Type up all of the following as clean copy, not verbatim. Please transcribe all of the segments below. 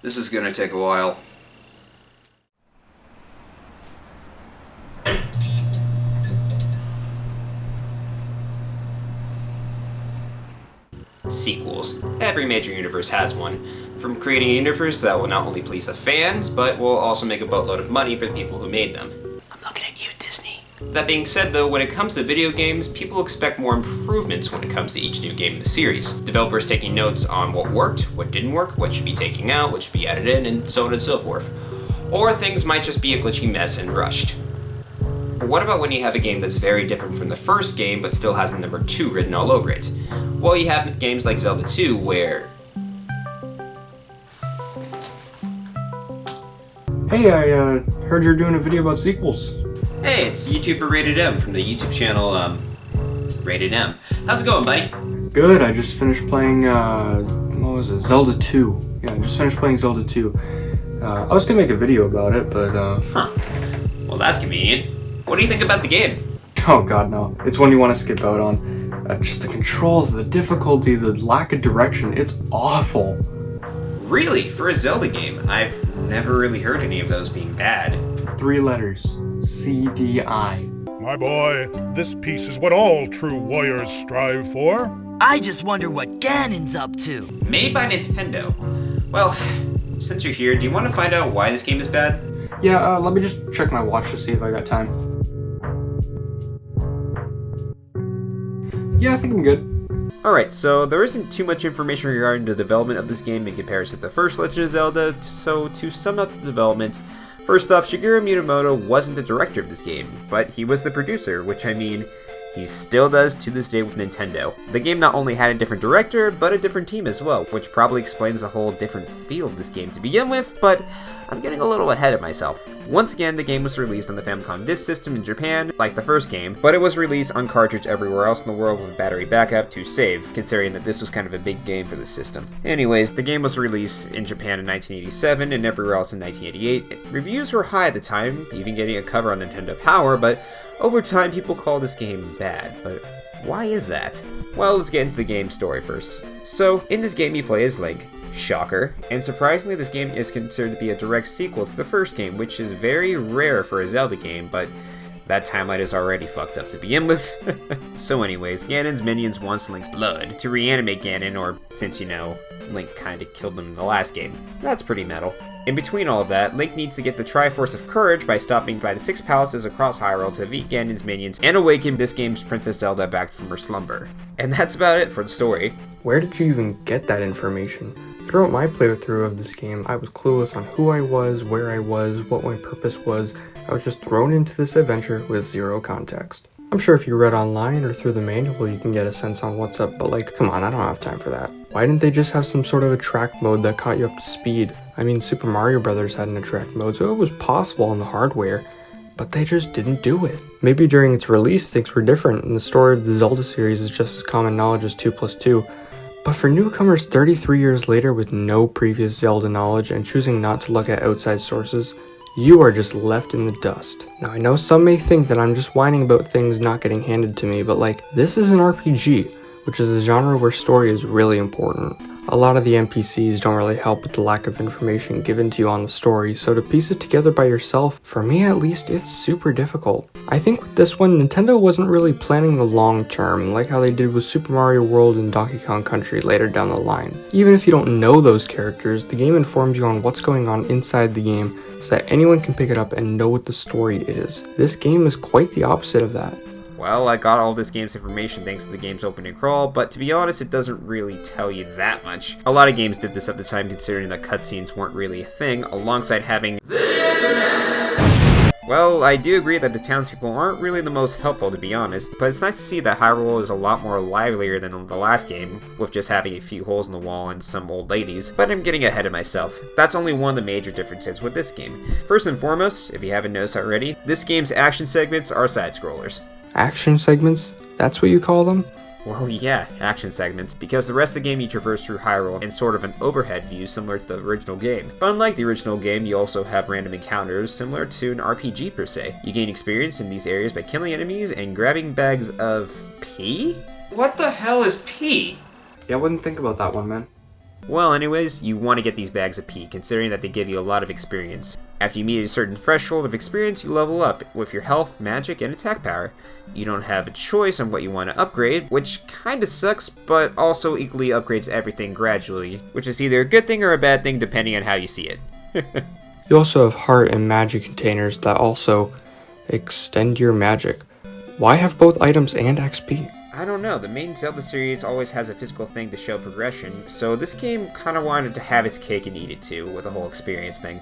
This is gonna take a while. Sequels. Every major universe has one. From creating a universe that will not only please the fans, but will also make a boatload of money for the people who made them. I'm looking at you, Disney. That being said though, when it comes to video games, people expect more improvements when it comes to each new game in the series. Developers taking notes on what worked, what didn't work, what should be taken out, what should be added in, and so on and so forth. Or things might just be a glitchy mess and rushed. But what about when you have a game that's very different from the first game but still has the number 2 written all over it? Well, you have games like Zelda 2 where... Hey, I heard you're doing a video about sequels. Hey, it's YouTuber RatedEm from the YouTube channel, RatedEm. How's it going, buddy? Good, I just finished playing, what was it, Zelda 2. Yeah, I just finished playing Zelda 2. I was gonna make a video about it, but, Huh. Well, that's convenient. What do you think about the game? Oh god, no. It's one you want to skip out on. Just the controls, the difficulty, the lack of direction, it's awful. Really? For a Zelda game? I've never really heard any of those being bad. 3 letters. CDI. My boy, this piece is what all true warriors strive for. I just wonder what Ganon's up to. Made by Nintendo. Well, since you're here, do you want to find out why this game is bad? Yeah, let me just check my watch to see if I got time. Yeah, I think I'm good. Alright, so there isn't too much information regarding the development of this game in comparison to the first Legend of Zelda, so to sum up the development, first off, Shigeru Miyamoto wasn't the director of this game, but he was the producer, which I mean, he still does to this day with Nintendo. The game not only had a different director, but a different team as well, which probably explains the whole different feel of this game to begin with, but I'm getting a little ahead of myself. Once again, the game was released on the Famicom Disk System in Japan, like the first game, but it was released on cartridge everywhere else in the world with battery backup to save, considering that this was kind of a big game for the system. Anyways, the game was released in Japan in 1987 and everywhere else in 1988. Reviews were high at the time, even getting a cover on Nintendo Power, but over time people call this game bad. But why is that? Well, let's get into the game story first. So, in this game you play as Link. Shocker. And surprisingly, this game is considered to be a direct sequel to the first game, which is very rare for a Zelda game, but that timeline is already fucked up to begin with. So anyways, Ganon's minions wants Link's blood to reanimate Ganon, or since you know, Link kinda killed him in the last game. That's pretty metal. In between all of that, Link needs to get the Triforce of Courage by stopping by the 6 palaces across Hyrule to defeat Ganon's minions and awaken this game's Princess Zelda back from her slumber. And that's about it for the story. Where did you even get that information? Throughout my playthrough of this game, I was clueless on who I was, where I was, what my purpose was. I was just thrown into this adventure with zero context. I'm sure if you read online or through the manual, you can get a sense on what's up, but like, come on, I don't have time for that. Why didn't they just have some sort of attract mode that caught you up to speed? I mean, Super Mario Bros. Had an attract mode, so it was possible on the hardware, but they just didn't do it. Maybe during its release, things were different, and the story of the Zelda series is just as common knowledge as 2 + 2. But for newcomers 33 years later with no previous Zelda knowledge and choosing not to look at outside sources, you are just left in the dust. Now I know some may think that I'm just whining about things not getting handed to me, but like, this is an RPG, which is a genre where story is really important. A lot of the NPCs don't really help with the lack of information given to you on the story, so to piece it together by yourself, for me at least, it's super difficult. I think with this one, Nintendo wasn't really planning the long term, like how they did with Super Mario World and Donkey Kong Country later down the line. Even if you don't know those characters, the game informs you on what's going on inside the game so that anyone can pick it up and know what the story is. This game is quite the opposite of that. Well, I got all this game's information thanks to the game's open and crawl, but to be honest, it doesn't really tell you that much. A lot of games did this at the time considering that cutscenes weren't really a thing, alongside having the internet. Well, I do agree that the townspeople aren't really the most helpful, to be honest, but it's nice to see that Hyrule is a lot more livelier than the last game, with just having a few holes in the wall and some old ladies, but I'm getting ahead of myself. That's only one of the major differences with this game. First and foremost, if you haven't noticed already, this game's action segments are side-scrollers. Action segments? That's what you call them? Well, yeah, action segments, because the rest of the game you traverse through Hyrule in sort of an overhead view similar to the original game. But unlike the original game, you also have random encounters similar to an RPG per se. You gain experience in these areas by killing enemies and grabbing bags of pee? What the hell is pee? Yeah, I wouldn't think about that one, man. Well, anyways, you want to get these bags of pee, considering that they give you a lot of experience. After you meet a certain threshold of experience, you level up with your health, magic, and attack power. You don't have a choice on what you want to upgrade, which kinda sucks, but also equally upgrades everything gradually, which is either a good thing or a bad thing depending on how you see it. You also have heart and magic containers that also extend your magic. Why have both items and XP? I don't know, the main Zelda series always has a physical thing to show progression, so this game kinda wanted to have its cake and eat it too, with the whole experience thing.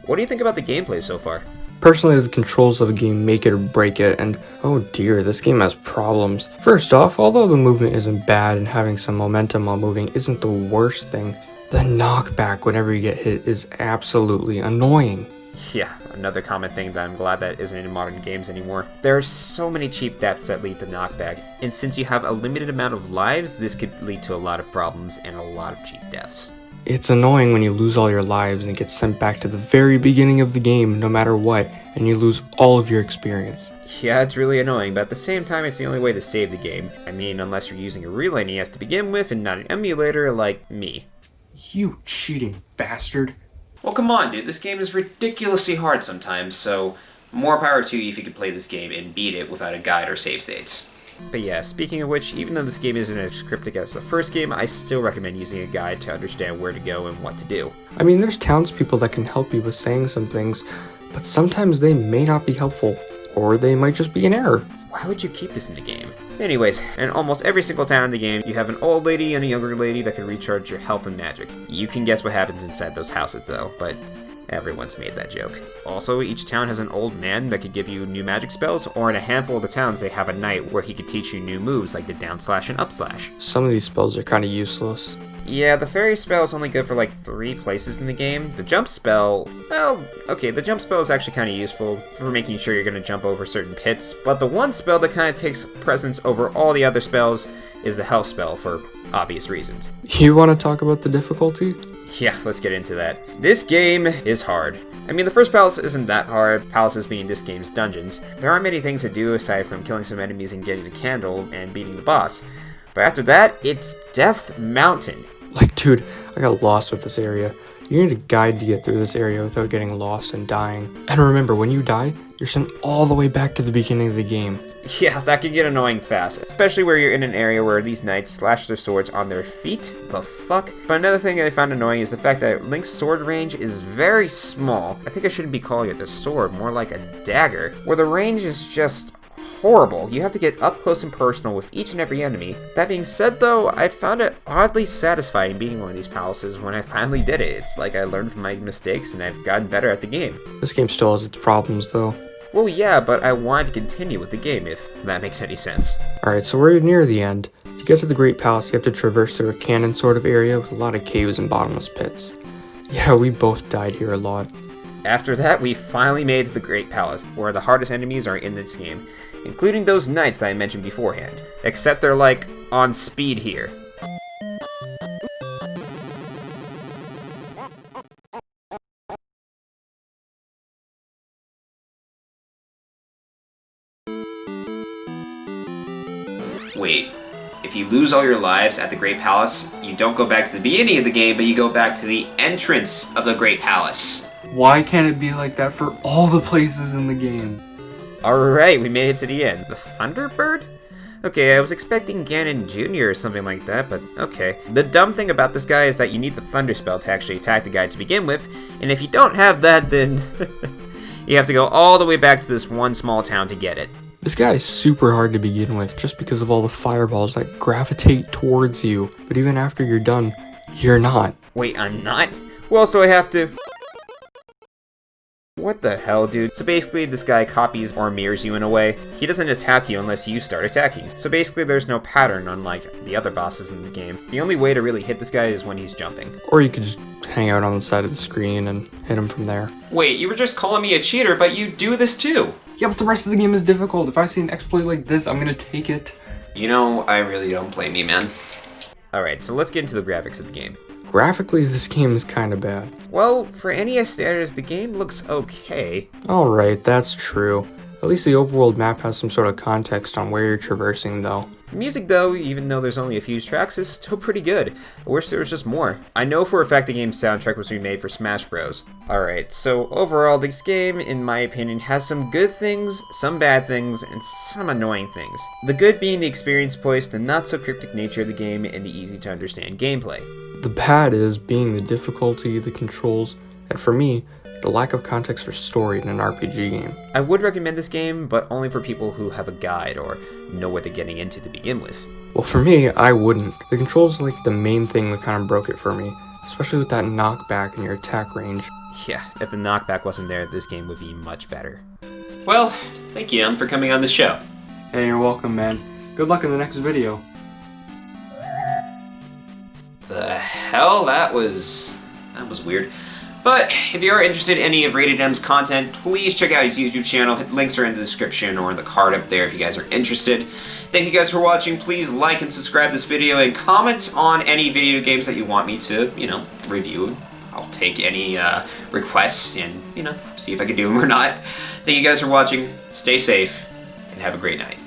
What do you think about the gameplay so far? Personally, the controls of a game make it or break it, and oh dear, this game has problems. First off, although the movement isn't bad and having some momentum while moving isn't the worst thing, the knockback whenever you get hit is absolutely annoying. Yeah, another common thing that I'm glad that isn't in modern games anymore. There are so many cheap deaths that lead to knockback, and since you have a limited amount of lives, this could lead to a lot of problems and a lot of cheap deaths. It's annoying when you lose all your lives and get sent back to the very beginning of the game no matter what, and you lose all of your experience. Yeah, it's really annoying, but at the same time, it's the only way to save the game. I mean, unless you're using a real NES to begin with and not an emulator like me. You cheating bastard. Well, come on, dude. This game is ridiculously hard sometimes, so more power to you if you can play this game and beat it without a guide or save states. But yeah, speaking of which, even though this game isn't as cryptic as the first game, I still recommend using a guide to understand where to go and what to do. I mean, there's townspeople that can help you with saying some things, but sometimes they may not be helpful, or they might just be in error. Why would you keep this in the game? Anyways, in almost every single town in the game, you have an old lady and a younger lady that can recharge your health and magic. You can guess what happens inside those houses though, but everyone's made that joke. Also, each town has an old man that could give you new magic spells, or in a handful of the towns they have a knight where he could teach you new moves like the down slash and up slash. Some of these spells are kinda useless. Yeah, the fairy spell is only good for like 3 places in the game. The jump spell, well, okay, the jump spell is actually kind of useful for making sure you're going to jump over certain pits, but the one spell that kind of takes precedence over all the other spells is the health spell for obvious reasons. You wanna talk about the difficulty? Yeah, let's get into that. This game is hard. I mean, the first palace isn't that hard, palaces being this game's dungeons. There aren't many things to do aside from killing some enemies and getting a candle and beating the boss. But after that, it's Death Mountain. Like, dude, I got lost with this area. You need a guide to get through this area without getting lost and dying. And remember, when you die, you're sent all the way back to the beginning of the game. Yeah, that can get annoying fast, especially where you're in an area where these knights slash their swords on their feet. The fuck? But another thing I found annoying is the fact that Link's sword range is very small. I think I shouldn't be calling it a sword, more like a dagger, where the range is just horrible. You have to get up close and personal with each and every enemy. That being said though, I found it oddly satisfying beating one of these palaces when I finally did it. It's like I learned from my mistakes and I've gotten better at the game. This game still has its problems, though. Well, yeah, but I wanted to continue with the game, if that makes any sense. Alright, so we're near the end. To get to the Great Palace, you have to traverse through a cannon sort of area with a lot of caves and bottomless pits. Yeah, we both died here a lot. After that, we finally made it to the Great Palace, where the hardest enemies are in this game, including those knights that I mentioned beforehand. Except they're like, on speed here. Wait, if you lose all your lives at the Great Palace, you don't go back to the beginning of the game, but you go back to the entrance of the Great Palace. Why can't it be like that for all the places in the game? Alright, we made it to the end. The Thunderbird? Okay, I was expecting Ganon Jr. or something like that, but okay. The dumb thing about this guy is that you need the Thunder spell to actually attack the guy to begin with, and if you don't have that, then you have to go all the way back to this one small town to get it. This guy is super hard to begin with just because of all the fireballs that gravitate towards you, but even after you're done, you're not. Wait, I'm not? Well, so I have to... What the hell, dude? So basically, this guy copies or mirrors you in a way. He doesn't attack you unless you start attacking. So basically, there's no pattern unlike the other bosses in the game. The only way to really hit this guy is when he's jumping. Or you could just hang out on the side of the screen and hit him from there. Wait, you were just calling me a cheater, but you do this too! Yeah, but the rest of the game is difficult. If I see an exploit like this, I'm gonna take it. You know, I really don't blame you, man. Alright, so let's get into the graphics of the game. Graphically, this game is kinda bad. Well, for NES standards, the game looks okay. Alright, that's true. At least the overworld map has some sort of context on where you're traversing, though. The music, though, even though there's only a few tracks, is still pretty good. I wish there was just more. I know for a fact the game's soundtrack was remade for Smash Bros. Alright, so overall, this game, in my opinion, has some good things, some bad things, and some annoying things. The good being the experience voice, the not-so-cryptic nature of the game, and the easy-to-understand gameplay. The bad is being the difficulty, the controls, and for me, the lack of context for story in an RPG game. I would recommend this game, but only for people who have a guide or know what they're getting into to begin with. Well, for me, I wouldn't. The controls are like the main thing that kind of broke it for me, especially with that knockback in your attack range. Yeah, if the knockback wasn't there, this game would be much better. Well, thank you, for coming on the show. Hey, you're welcome, man. Good luck in the next video. The hell? That was weird. But if you are interested in any of RatedEm's content, please check out his YouTube channel. Links are in the description or in the card up there if you guys are interested. Thank you guys for watching. Please like and subscribe this video and comment on any video games that you want me to, review. I'll take any requests and, see if I can do them or not. Thank you guys for watching. Stay safe and have a great night.